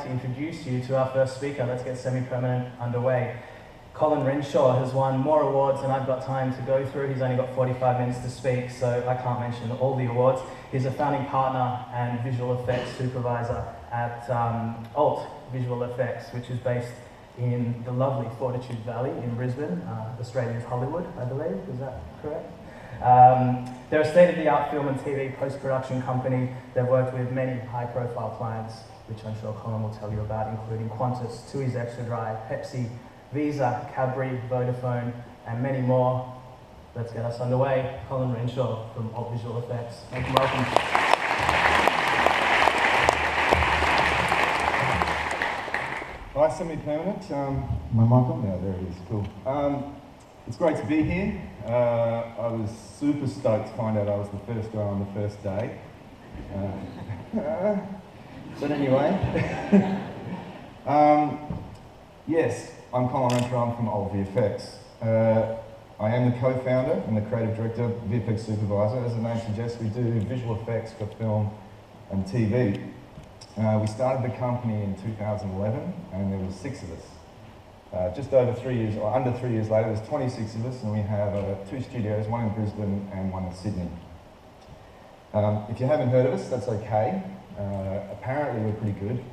like to introduce you to our first speaker. Let's get semi-permanent underway. Colin Renshaw has won more awards than I've got time to go through. He's only got 45 minutes to speak, so I can't mention all the awards. He's a founding partner and visual effects supervisor at ALT VFX, which is based in the lovely Fortitude Valley in Brisbane, Australia's Hollywood, I believe. Is that correct? They're a state-of-the-art film and TV post-production company. They've worked with many high-profile clients, which I'm sure Colin will tell you about, including Qantas, TUI's Extra Dry, Pepsi, Visa, Cadbury, Vodafone, and many more. Let's get us underway. Colin Renshaw from ALT Visual Effects. Thank you, welcome. Hi, semi-permanent. My mic on? Yeah, there it is. Cool. It's great to be here. I was super stoked to find out I was the first guy on the first day. But anyway, yes, I'm Colin Renshaw. I'm from ALT VFX. I am the co-founder and the creative director, VFX supervisor. As the name suggests, we do visual effects for film and TV. We started the company in 2011, and there were 6 of us. Just over 3 years, or under 3 years later, there's 26 of us, and we have 2 studios, one in Brisbane and one in Sydney. If you haven't heard of us, that's okay. Apparently we're pretty good.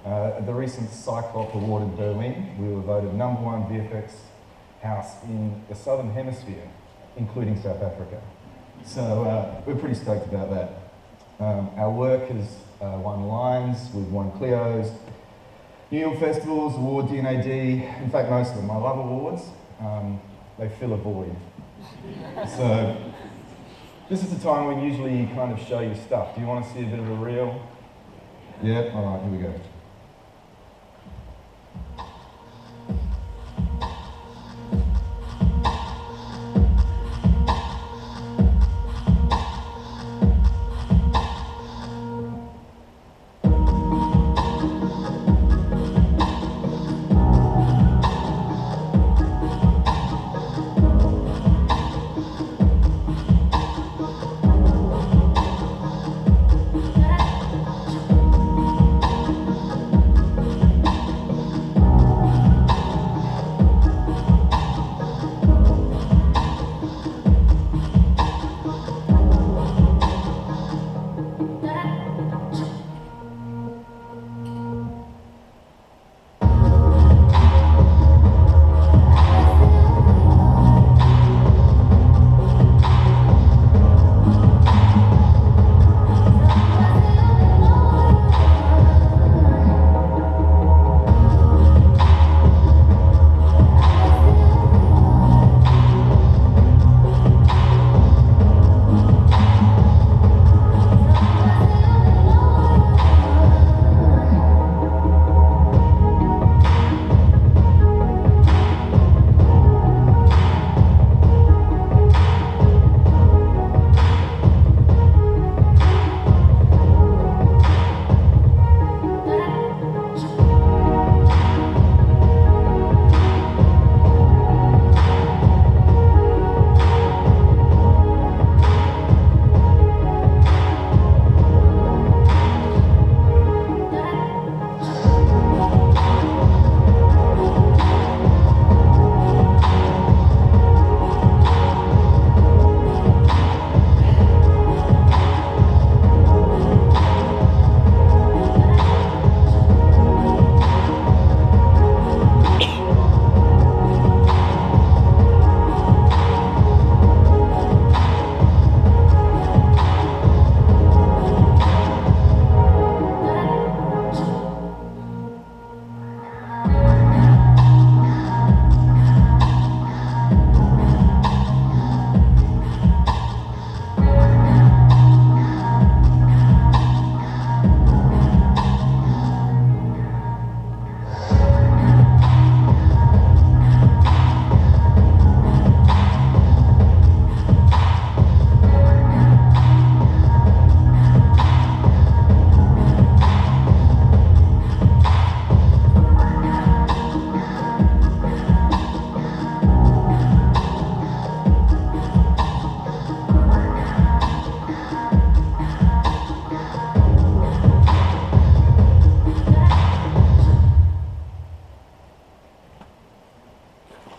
At the recent Cyclops Award in Berlin, we were voted #1 VFX house in the Southern Hemisphere, including South Africa. So we're pretty stoked about that. Our work has won Lions, we've won Clio's, New York festivals, award D&AD, in fact most of them. I love awards, they fill a void. So this is the time when usually you kind of show your stuff. Do you want to see a bit of a reel? Yeah, alright, here we go.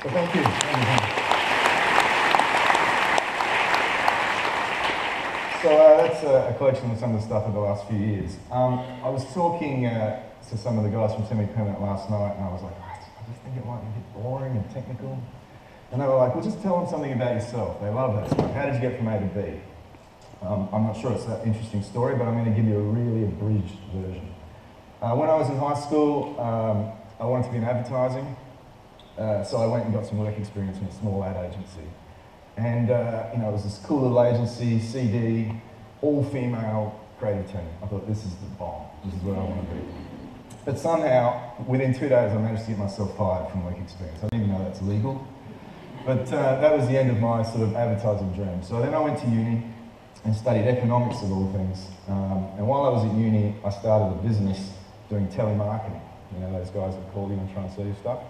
So thank you. So that's a collection of some of the stuff of the last few years. I was talking to some of the guys from Semi-Permanent last night, and I was like, I just think it might be a bit boring and technical. And they were like, well, just tell them something about yourself. They love that stuff. How did you get from A to B? I'm not sure it's that interesting story, but I'm going to give you a really abridged version. When I was in high school, I wanted to be in advertising, so I went and got some work experience in a small ad agency. And you know, it was this cool little agency, CD, all-female creative team. I thought, this is the bomb. This is where I want to be. But somehow, within 2 days, I managed to get myself fired from work experience. I didn't even know that's legal. But that was the end of my sort of advertising dream. So then I went to uni and studied economics of all things. And while I was at uni, I started a business doing telemarketing. You know, those guys that call you and try and sell you stuff.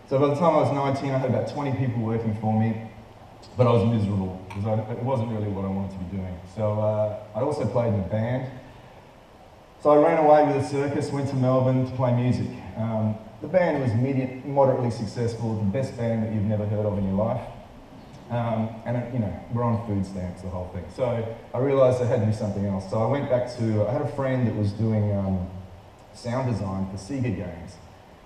So by the time I was 19, I had about 20 people working for me, but I was miserable because it wasn't really what I wanted to be doing. So I also played in a band. So I ran away with a circus, went to Melbourne to play music. The band was moderately successful, the best band that you've never heard of in your life. And you know, we're on food stamps, the whole thing. So I realised there had to be something else. So I went back to, I had a friend that was doing sound design for Sega games.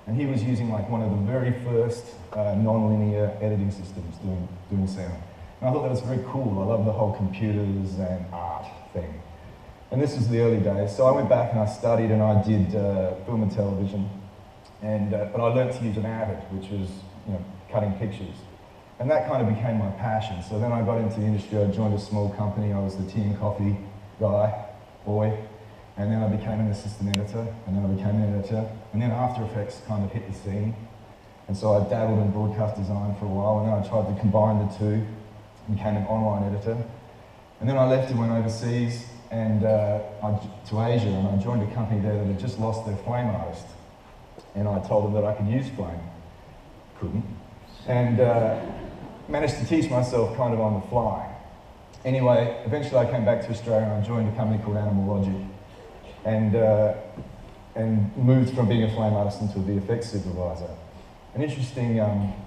And he was using like one of the very first non-linear editing systems doing sound. And I thought that was very cool. I love the whole computers and art thing. And this was the early days. So I went back and I studied and I did film and television. And, but I learned to use an Avid, which was, you know, cutting pictures. And that kind of became my passion. So then I got into the industry. I joined a small company. I was the tea and coffee boy. And then I became an assistant editor. And then I became an editor. And then After Effects kind of hit the scene. And so I dabbled in broadcast design for a while. And then I tried to combine the two. Became an online editor. And then I left and went overseas and to Asia. And I joined a company there that had just lost their flame artist. And I told them that I could use flame. Couldn't. And managed to teach myself kind of on the fly. Anyway, eventually I came back to Australia and I joined a company called Animal Logic. And moved from being a flame artist into a VFX supervisor. An interesting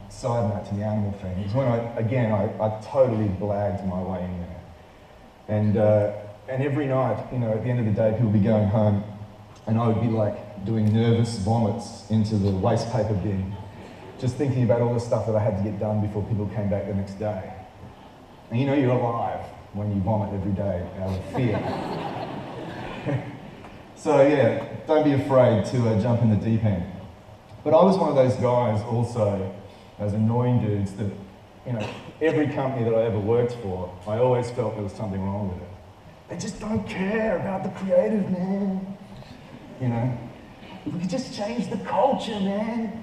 side note to the animal thing is when I totally blagged my way in there. And every night, you know, at the end of the day, people would be going home and I would be like doing nervous vomits into the waste paper bin, just thinking about all the stuff that I had to get done before people came back the next day. And you know you're alive when you vomit every day out of fear. So yeah, don't be afraid to jump in the deep end. But I was one of those guys also, those annoying dudes that, you know, every company that I ever worked for, I always felt there was something wrong with it. They just don't care about the creative, man. You know, if we could just change the culture, man.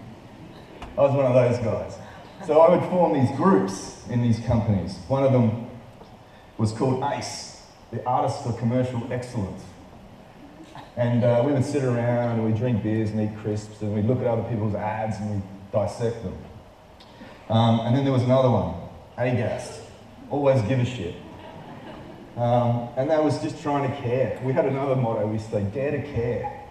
I was one of those guys. So I would form these groups in these companies. One of them was called ACE, the Artists for Commercial Excellence. And we would sit around and we'd drink beers and eat crisps and we'd look at other people's ads and we'd dissect them. And then there was another one, AGAS, always give a shit. And that was just trying to care. We had another motto, we say, dare to care.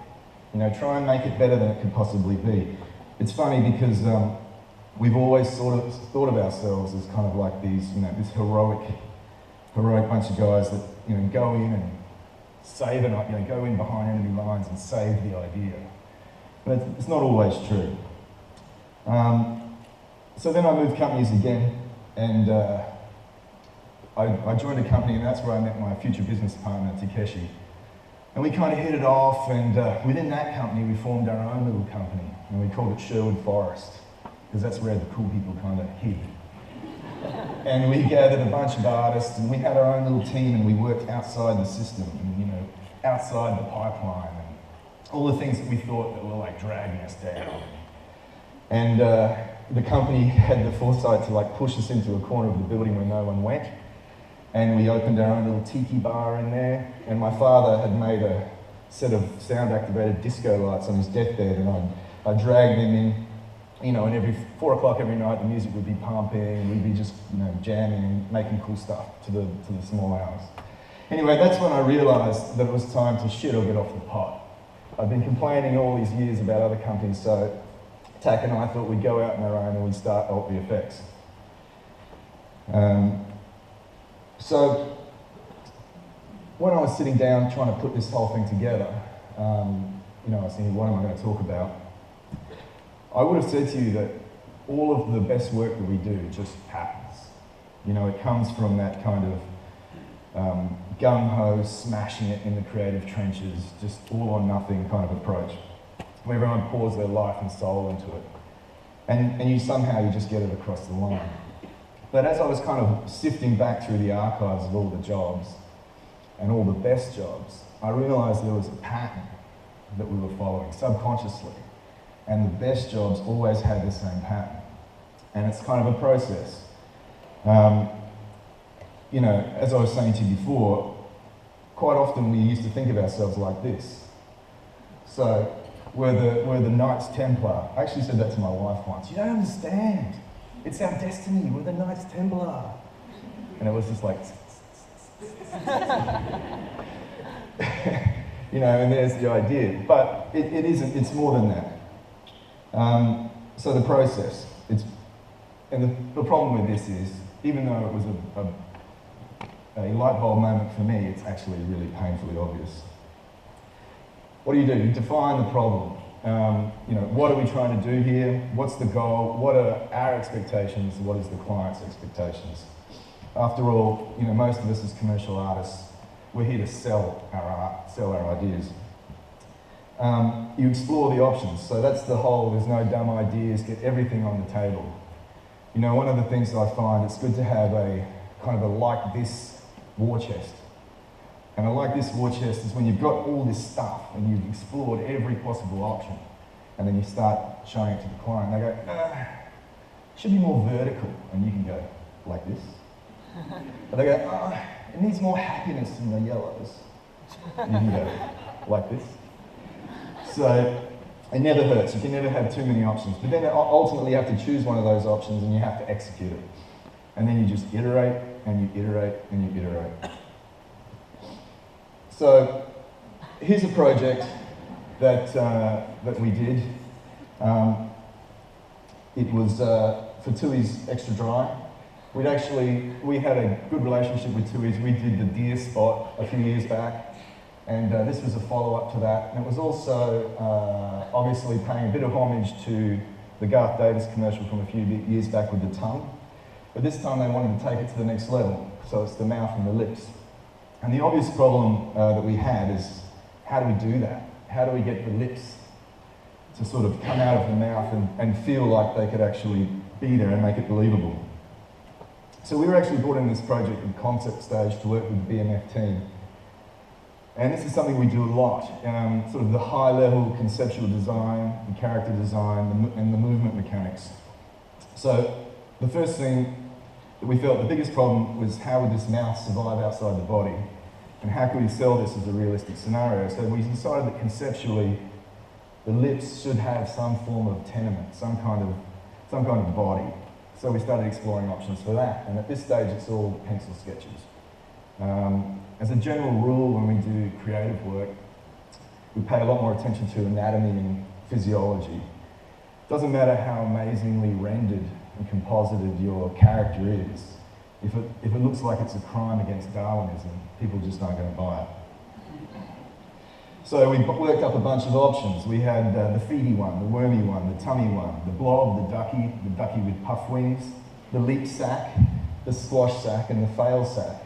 You know, try and make it better than it could possibly be. It's funny because we've always sort of thought of ourselves as kind of like these, you know, this heroic bunch of guys that, you know, go in and save it, you know, go in behind enemy lines and save the idea. But it's not always true. So then I moved companies again, and I joined a company, and that's where I met my future business partner, Takeshi. And we kind of hit it off, and within that company, we formed our own little company, and we called it Sherwood Forest, because that's where the cool people kind of hid. And we gathered a bunch of artists, and we had our own little team, and we worked outside the system, and, you know, outside the pipeline, and all the things that we thought that were like dragging us down. And the company had the foresight to like push us into a corner of the building where no one went. And we opened our own little tiki bar in there. And my father had made a set of sound-activated disco lights on his deathbed, and I dragged them in, you know, and every 4 o'clock every night the music would be pumping, we'd be just, you know, jamming and making cool stuff to the small hours. Anyway, that's when I realised that it was time to shit or get off the pot. I'd been complaining all these years about other companies, so Tak and I thought we'd go out on our own and we'd start ALT VFX. So when I was sitting down trying to put this whole thing together, you know, I was thinking, what am I going to talk about? I would have said to you that all of the best work that we do just happens. You know, it comes from that kind of gung-ho, smashing it in the creative trenches, just all or nothing kind of approach, where everyone pours their life and soul into it. And you somehow just get it across the line. But as I was kind of sifting back through the archives of all the jobs, and all the best jobs, I realised there was a pattern that we were following subconsciously. And the best jobs always had the same pattern. And it's kind of a process. You know, as I was saying to you before, quite often we used to think of ourselves like this. So, we're the Knights Templar. I actually said that to my wife once. You don't understand. It's our destiny. We're the Knights Templar. And it was just like... you know, and there's the idea. But it isn't, it's more than that. So the process, and the problem with this is, even though it was a light bulb moment for me, it's actually really painfully obvious. What do? You define the problem. You know, what are we trying to do here? What's the goal? What are our expectations? What is the client's expectations? After all, you know, most of us as commercial artists, we're here to sell our art, sell our ideas. You explore the options, so that's the whole, there's no dumb ideas, get everything on the table. You know, one of the things that I find, it's good to have a kind of a like this war chest. And a like this war chest is when you've got all this stuff and you've explored every possible option, and then you start showing it to the client, and they go, should be more vertical, and you can go like this. But they go, it needs more happiness in the yellows. And you can go like this. So it never hurts. You can never have too many options. But then ultimately you have to choose one of those options and you have to execute it. And then you just iterate and you iterate and you iterate. So here's a project that we did. It was for Tui's Extra Dry. We had a good relationship with Tui's. We did the deer spot a few years back, and this was a follow-up to that. And it was also obviously paying a bit of homage to the Garth Davis commercial from a few years back with the tongue. But this time they wanted to take it to the next level, so it's the mouth and the lips. And the obvious problem that we had is, how do we do that? How do we get the lips to sort of come out of the mouth and feel like they could actually be there and make it believable? So we were actually brought in this project at the concept stage to work with the BMF team. And this is something we do a lot, sort of the high-level conceptual design, the character design, and the movement mechanics. So the first thing that we felt the biggest problem was, how would this mouth survive outside the body? And how could we sell this as a realistic scenario? So we decided that conceptually, the lips should have some form of tenement, some kind of body. So we started exploring options for that, and at this stage it's all pencil sketches. As a general rule, when we do creative work, we pay a lot more attention to anatomy and physiology. It doesn't matter how amazingly rendered and composited your character is, if it looks like it's a crime against Darwinism, people just aren't going to buy it. So we worked up a bunch of options. We had the feety one, the wormy one, the tummy one, the blob, the ducky with puff wings, the leap sack, the squash sack, and the fail sack.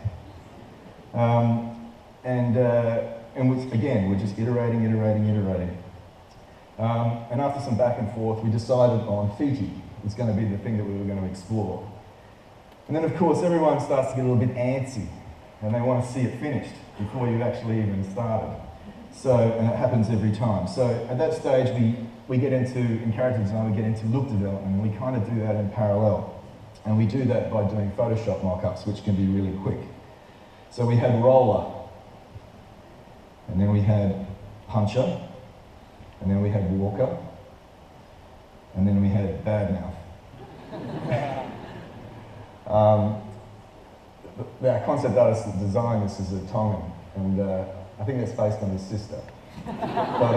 Again, we're just iterating. And after some back and forth, we decided on feety. It's going to be the thing that we were going to explore. And then, of course, everyone starts to get a little bit antsy, and they want to see it finished before you've actually even started. So, and it happens every time. So at that stage, we get into, in character design, we get into look development, and we kind of do that in parallel. And we do that by doing Photoshop mock-ups, which can be really quick. So we had roller, and then we had puncher, and then we had walker, and then we had badmouth. Our concept artist that designed this is a Tongan, and I think that's based on his sister. But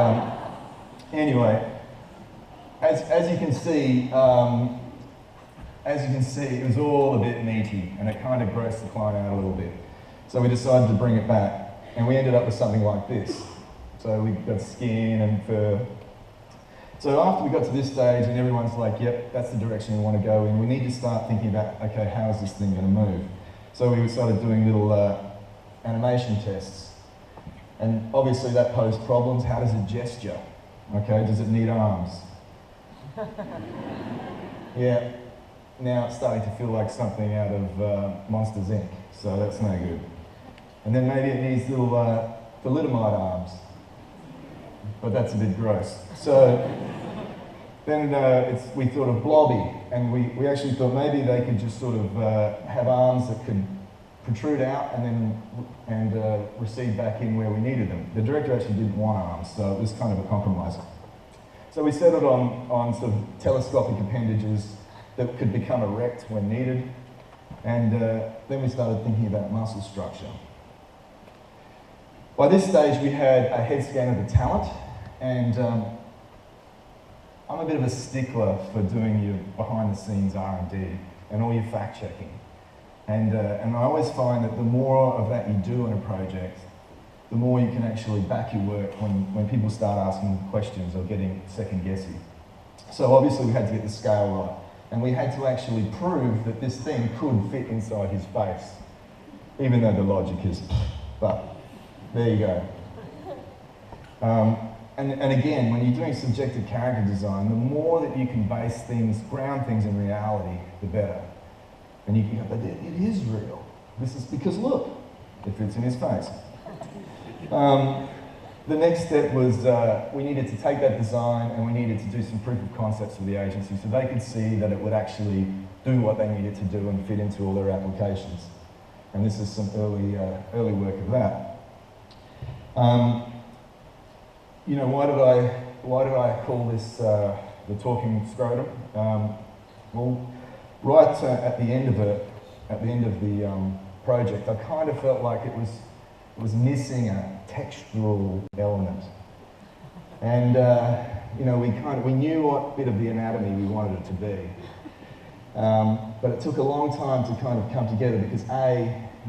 anyway, as you can see, it was all a bit meaty, and it kind of grossed the client out a little bit. So we decided to bring it back, and we ended up with something like this. So we got skin and fur. So after we got to this stage, and everyone's like, yep, that's the direction we want to go in, we need to start thinking about, okay, how is this thing going to move? So we started doing little animation tests. And obviously that posed problems. How does it gesture? Okay, does it need arms? Yeah, now it's starting to feel like something out of Monsters, Inc., so that's no good. And then maybe it needs little thalidomide arms, but that's a bit gross. So then we thought of blobby, and we actually thought maybe they could just sort of have arms that could protrude out and then recede back in where we needed them. The director actually didn't want arms, so it was kind of a compromise. So we settled on sort of telescopic appendages that could become erect when needed, and then we started thinking about muscle structure. By this stage, we had a head scan of the talent, and I'm a bit of a stickler for doing your behind-the-scenes R&D and all your fact-checking. And I always find that the more of that you do in a project, the more you can actually back your work when people start asking questions or getting second-guessing. So obviously we had to get the scale right, and we had to actually prove that this thing could fit inside his face, even though the logic is, but there you go. And again, when you're doing subjective character design, the more that you can base things, ground things in reality, the better. And you can go, but it is real. This is because look, it fits in his face. The next step was we needed to take that design and we needed to do some proof of concepts with the agency so they could see that it would actually do what they needed to do and fit into all their applications. And this is some early work of that. You know, why did I call this the talking scrotum? Well, right at the end of the project, I kind of felt like it was missing a textural element, and you know, we knew what bit of the anatomy we wanted it to be, but it took a long time to kind of come together because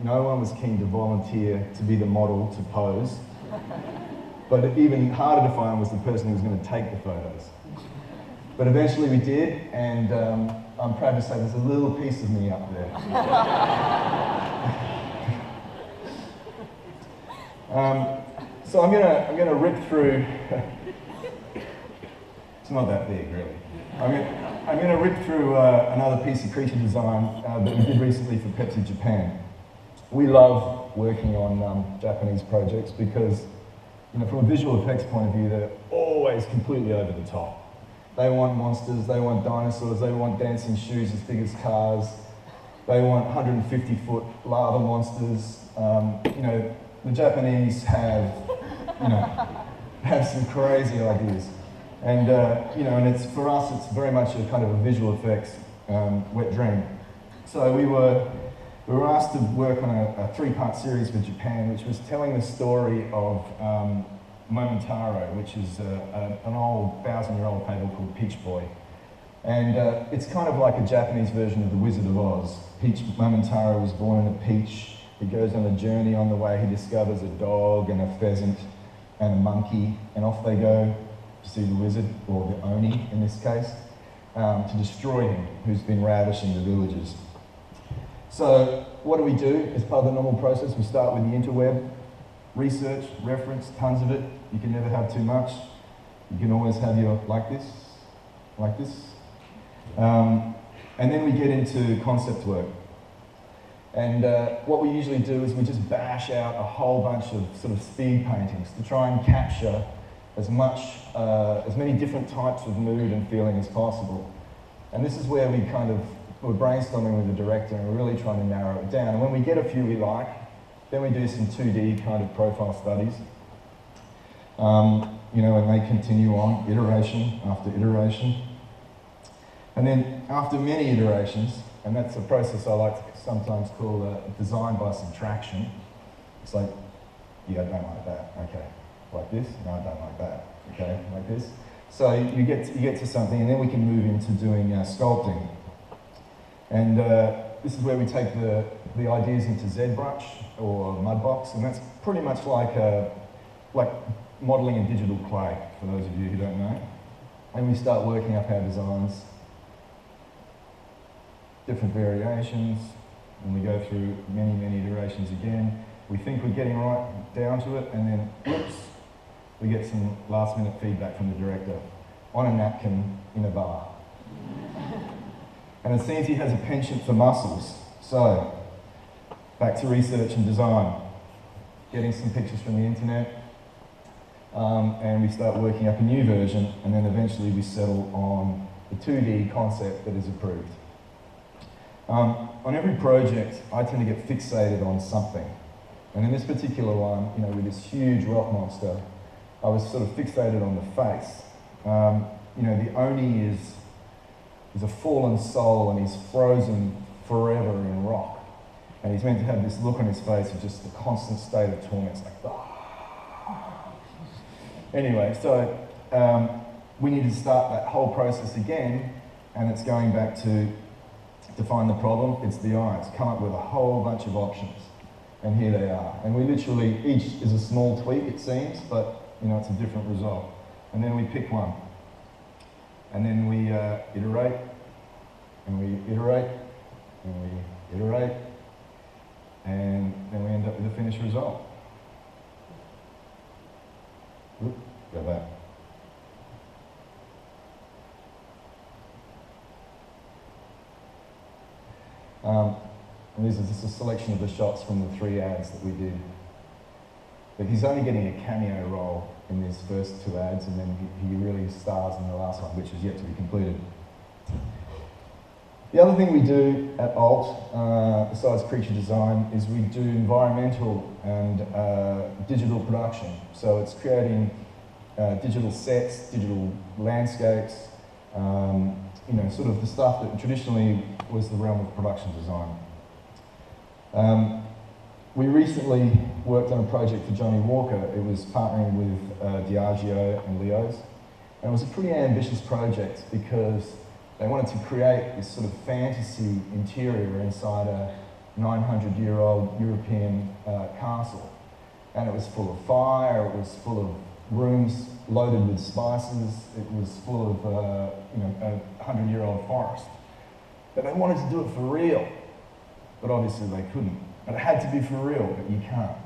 no one was keen to volunteer to be the model to pose. But even harder to find was the person who was going to take the photos. But eventually we did, and I'm proud to say there's a little piece of me up there. So I'm gonna rip through. It's not that big, really. I'm gonna rip through another piece of creature design that we did recently for Pepsi Japan. We love working on Japanese projects because, you know, from a visual effects point of view, they're always completely over the top. They want monsters, they want dinosaurs, they want dancing shoes as big as cars, they want 150-foot lava monsters. You know, the Japanese have some crazy ideas. And, you know, and for us, it's very much a kind of a visual effects wet dream. So we were asked to work on a three-part series for Japan, which was telling the story of Momotaro, which is an old 1,000-year-old fable called Peach Boy. And it's kind of like a Japanese version of The Wizard of Oz. Momotaro was born in a peach. He goes on a journey. On the way, he discovers a dog and a pheasant and a monkey, and off they go to see the wizard, or the Oni in this case, to destroy him, who's been ravishing the villagers. So what do we do as part of the normal process? We start with the interweb, research, reference, tons of it. You can never have too much. You can always have your like this. And then we get into concept work. And what we usually do is we just bash out a whole bunch of sort of speed paintings to try and capture as many different types of mood and feeling as possible. And this is where we're brainstorming with the director and we're really trying to narrow it down. And when we get a few we like, then we do some 2D kind of profile studies. You know, and they continue on, iteration after iteration. And then after many iterations, and that's a process I like to sometimes call design by subtraction. It's like, yeah, I don't like that, okay. Like this? No, I don't like that, okay, like this. So you get to something, and then we can move into doing sculpting. And this is where we take the ideas into ZBrush or Mudbox, and that's pretty much like modelling in digital clay, for those of you who don't know. And we start working up our designs, different variations, and we go through many, many iterations again. We think we're getting right down to it, and then, whoops, we get some last-minute feedback from the director on a napkin in a bar. And it seems he has a penchant for muscles. So, back to research and design. Getting some pictures from the internet, and we start working up a new version, and then eventually we settle on the 2D concept that is approved. On every project, I tend to get fixated on something. And in this particular one, you know, with this huge rock monster, I was sort of fixated on the face. You know, the Oni is a fallen soul, and he's frozen forever in rock. And he's meant to have this look on his face of just the constant state of torment. It's like, ah. Anyway, so we need to start that whole process again, and it's going back to define the problem. It's the eyes. Come up with a whole bunch of options, and here they are. And we literally, each is a small tweak, it seems, but you know, it's a different result. And then we pick one, and then we iterate, and we iterate, and we iterate, and then we end up with a finished result. Oop, go back. And this is just a selection of the shots from the 3 ads that we did. But he's only getting a cameo role in these first 2 ads, and then he really stars in the last one, which is yet to be completed. The other thing we do at ALT, besides creature design, is we do environmental and digital production. So it's creating digital sets, digital landscapes, you know, sort of the stuff that traditionally was the realm of production design. We recently worked on a project for Johnny Walker. It was partnering with Diageo and Leo's. And it was a pretty ambitious project because they wanted to create this sort of fantasy interior inside a 900-year-old European castle. And it was full of fire, it was full of rooms loaded with spices, it was full of you know, a 100-year-old forest. But they wanted to do it for real, but obviously they couldn't. But it had to be for real, but you can't.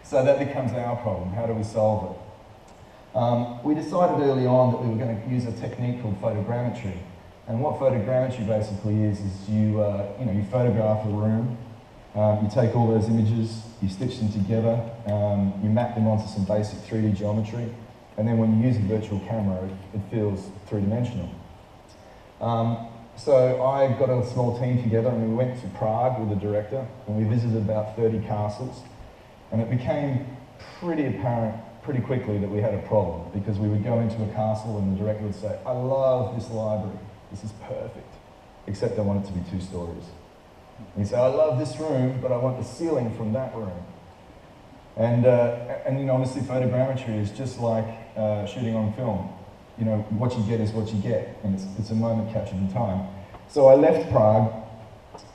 So that becomes our problem. How do we solve it? We decided early on that we were going to use a technique called photogrammetry. And what photogrammetry basically is you know, you photograph a room, you take all those images, you stitch them together, you map them onto some basic 3D geometry, and then when you use a virtual camera, it feels three-dimensional. So I got a small team together and we went to Prague with the director, and we visited about 30 castles, and it became pretty apparent pretty quickly that we had a problem, because we would go into a castle and the director would say, I love this library, this is perfect, except I want it to be 2 stories. And he'd say, I love this room, but I want the ceiling from that room. And you know, obviously photogrammetry is just like shooting on film. You know, what you get is what you get, and it's a moment captured in time. So I left Prague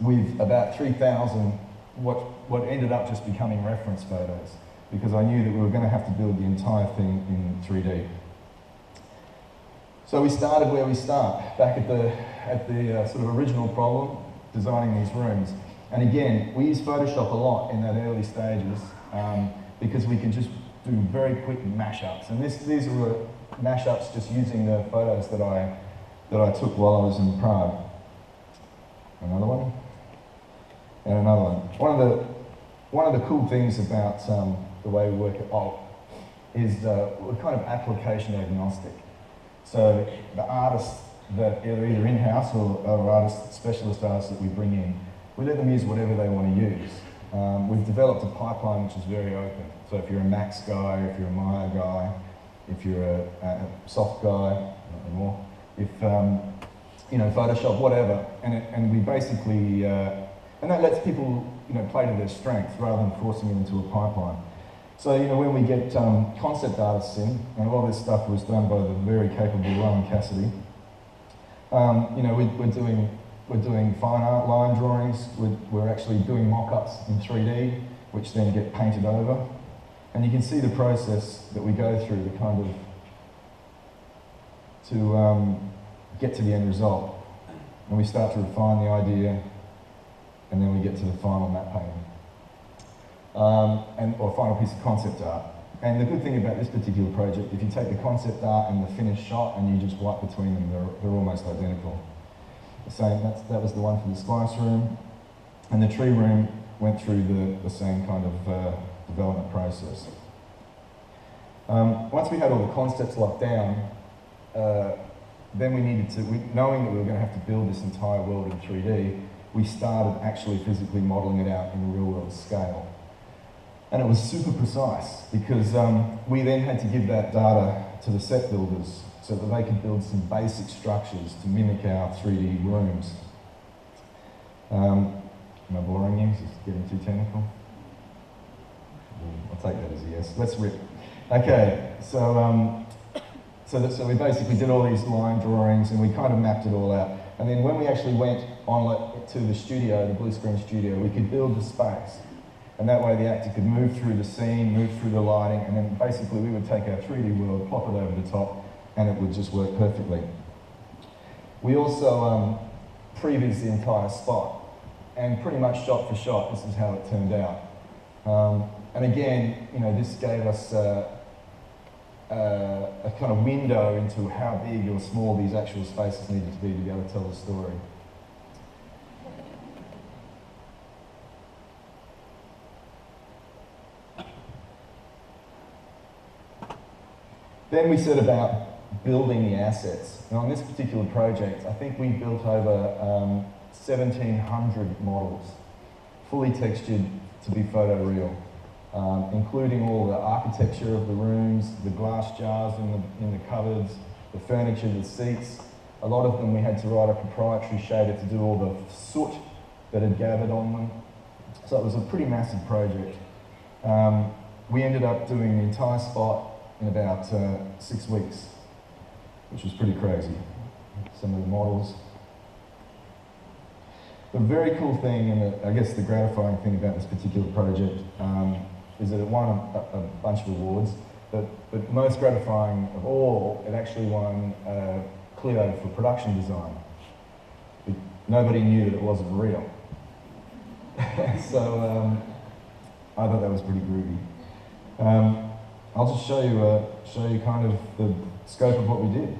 with about 3,000 what ended up just becoming reference photos, because I knew that we were going to have to build the entire thing in 3D. So we started where we start, back at the sort of original problem, designing these rooms. And again, we use Photoshop a lot in that early stages, because we can just do very quick mashups. And these were mashups just using the photos that I took while I was in Prague. Another one, and another one. One of the cool things about the way we work at ALT is we're kind of application agnostic. So the artists that are either in-house or artists, specialist artists that we bring in, we let them use whatever they want to use. We've developed a pipeline which is very open. So if you're a Max guy, if you're a Maya guy, if you're a soft guy, not anymore, if you know, Photoshop, whatever, and we basically, and that lets people, you know, play to their strengths rather than forcing them into a pipeline. So, you know, when we get concept artists in, and a lot of this stuff was done by the very capable Rowan Cassidy, you know, we're doing fine art line drawings, we're actually doing mock-ups in 3D, which then get painted over. And you can see the process that we go through to kind of, to get to the end result. And we start to refine the idea, and then we get to the final matte painting. Or final piece of concept art. And the good thing about this particular project, if you take the concept art and the finished shot and you just wipe between them, they're almost identical. The same, that was the one for the splice room. And the tree room went through the same kind of development process. Once we had all the concepts locked down, then we needed to, knowing that we were going to have to build this entire world in 3D, we started actually physically modelling it out in a real world scale. And it was super precise because we then had to give that data to the set builders so that they could build some basic structures to mimic our 3D rooms. Am I boring you? Is this getting too technical? I'll take that as a yes. Let's rip. Okay, so we basically did all these line drawings and we kind of mapped it all out. And then when we actually went on to the studio, the blue screen studio, we could build the space. And that way the actor could move through the scene, move through the lighting, and then basically we would take our 3D world, plop it over the top, and it would just work perfectly. We also previewed the entire spot, and pretty much shot for shot, this is how it turned out. And again, you know, this gave us a kind of window into how big or small these actual spaces needed to be able to tell the story. Then we set about building the assets. And on this particular project, I think we built over 1,700 models, fully textured to be photoreal, including all the architecture of the rooms, the glass jars in the cupboards, the furniture, the seats. A lot of them we had to write a proprietary shader to do all the soot that had gathered on them. So it was a pretty massive project. We ended up doing the entire spot in about 6 weeks, which was pretty crazy. Some of the models. The very cool thing, and I guess the gratifying thing about this particular project, is that it won a bunch of awards, but most gratifying of all, it actually won Clio for production design. Nobody knew that it wasn't real. So I thought that was pretty groovy. I'll just show you kind of the scope of what we did.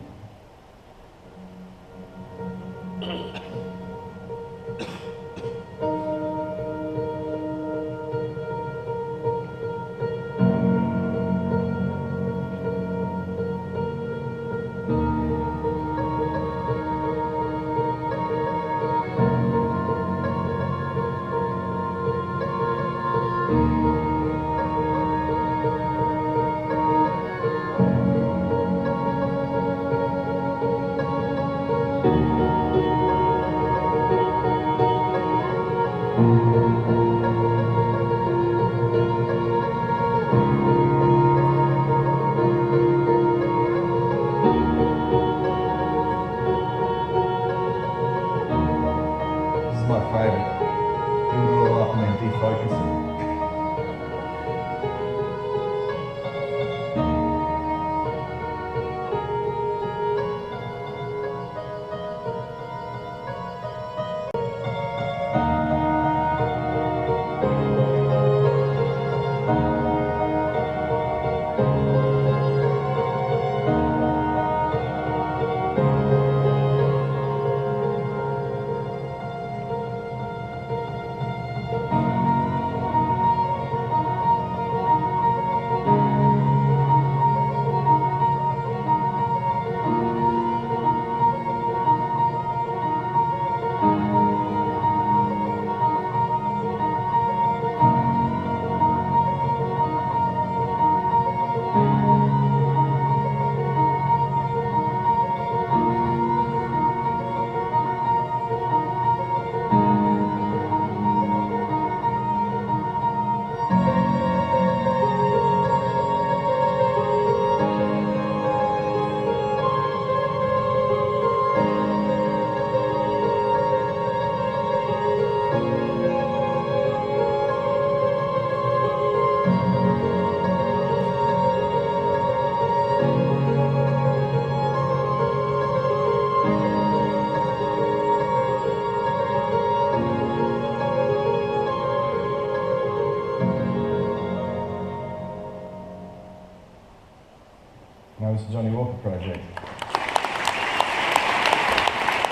project.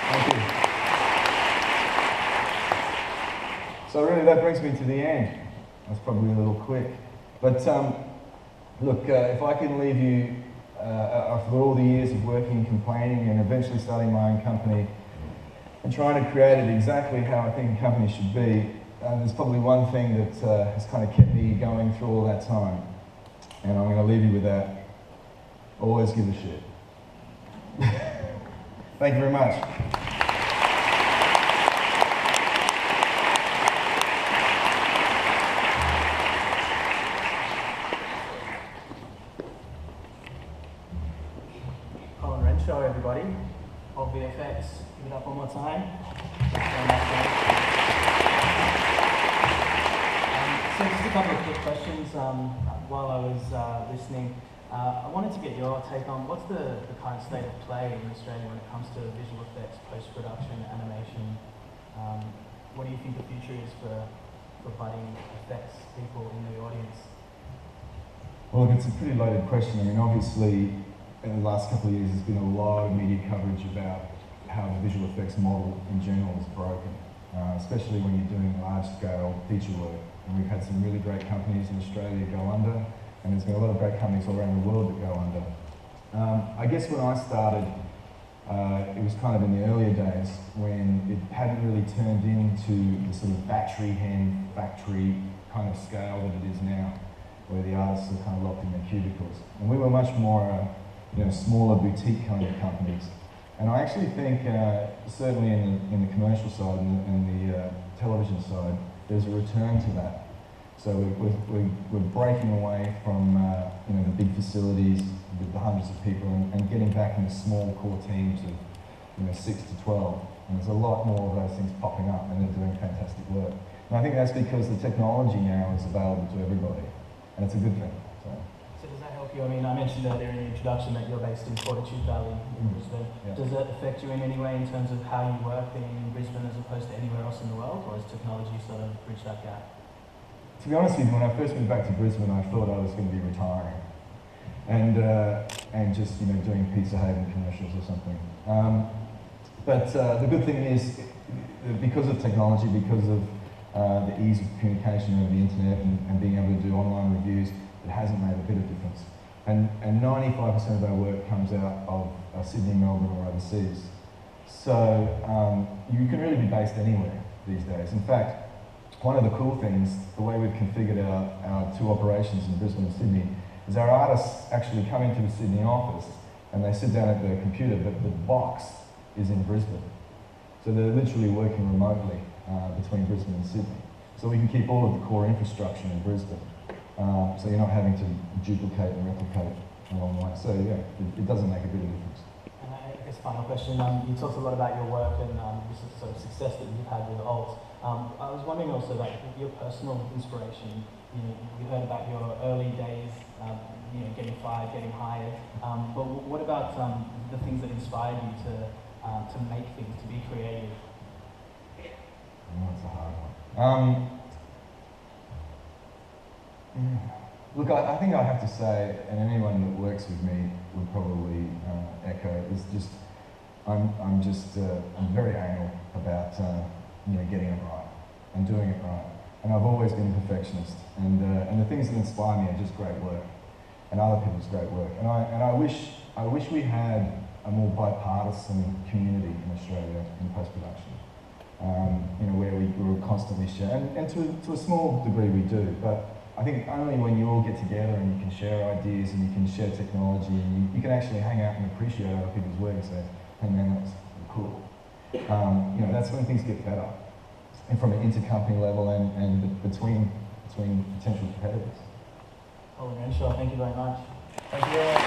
Thank you. So really that brings me to the end. That's probably a little quick. But look, if I can leave you, after all the years of working, complaining, and eventually starting my own company, and trying to create it exactly how I think a company should be, there's probably one thing that has kind of kept me going through all that time. And I'm going to leave you with that. Always give a shit. Thank you very much. Colin Renshaw, everybody. ALT VFX. Give it up one more time. So just a couple of quick questions while I was listening. I wanted to get your take on what's the current state of play in Australia when it comes to visual effects, post-production, animation. What do you think the future is for budding effects people in the audience? Well, look, it's a pretty loaded question. I mean, obviously, in the last couple of years, there's been a lot of media coverage about how the visual effects model in general is broken, especially when you're doing large-scale feature work. And we've had some really great companies in Australia go under, and there's been a lot of great companies all around the world that go under. I guess when I started, it was kind of in the earlier days when it hadn't really turned into the sort of battery hen factory kind of scale that it is now, where the artists are kind of locked in their cubicles. And we were much more smaller boutique kind of companies. And I actually think, certainly in the commercial side and the television side, there's a return to that. So we're breaking away from the big facilities with the hundreds of people and getting back into small core teams of 6 to 12. And there's a lot more of those things popping up, and they're doing fantastic work. And I think that's because the technology now is available to everybody, and it's a good thing. So does that help you? I mean, I mentioned earlier in the introduction that you're based in Fortitude Valley in Brisbane. Yeah. Does that affect you in any way in terms of how you work being in Brisbane as opposed to anywhere else in the world, or has technology sort of bridged that gap? To be honest with you, when I first moved back to Brisbane, I thought I was going to be retiring and just doing Pizza Haven commercials or something. But the good thing is, because of technology, because of the ease of communication over the internet and being able to do online reviews, it hasn't made a bit of difference. And 95% of our work comes out of Sydney, Melbourne, or overseas. So you can really be based anywhere these days. In fact, one of the cool things, the way we've configured our two operations in Brisbane and Sydney, is our artists actually come into the Sydney office and they sit down at their computer, but the box is in Brisbane. So they're literally working remotely between Brisbane and Sydney. So we can keep all of the core infrastructure in Brisbane. So you're not having to duplicate and replicate along the way. So yeah, it doesn't make a bit of difference. And I guess final question, you talked a lot about your work and this sort of success that you've had with ALT. I was wondering also about your personal inspiration. We heard about your early days, getting fired, getting hired. But what about the things that inspired you to make things, to be creative? Oh, that's a hard one. Look, I think I have to say, and anyone that works with me would probably echo, is just I'm very anal about getting it right and doing it right. And I've always been a perfectionist. And the things that inspire me are just great work and other people's great work. And I wish we had a more bipartisan community in Australia in post-production. Where we were constantly sharing, and to a small degree we do, but I think only when you all get together and you can share ideas and you can share technology and you can actually hang out and appreciate other people's work and say, hey man, that's cool. That's when things get better. And from an intercompany level and between potential competitors. Colin Renshaw, thank you very much. Thank you very much.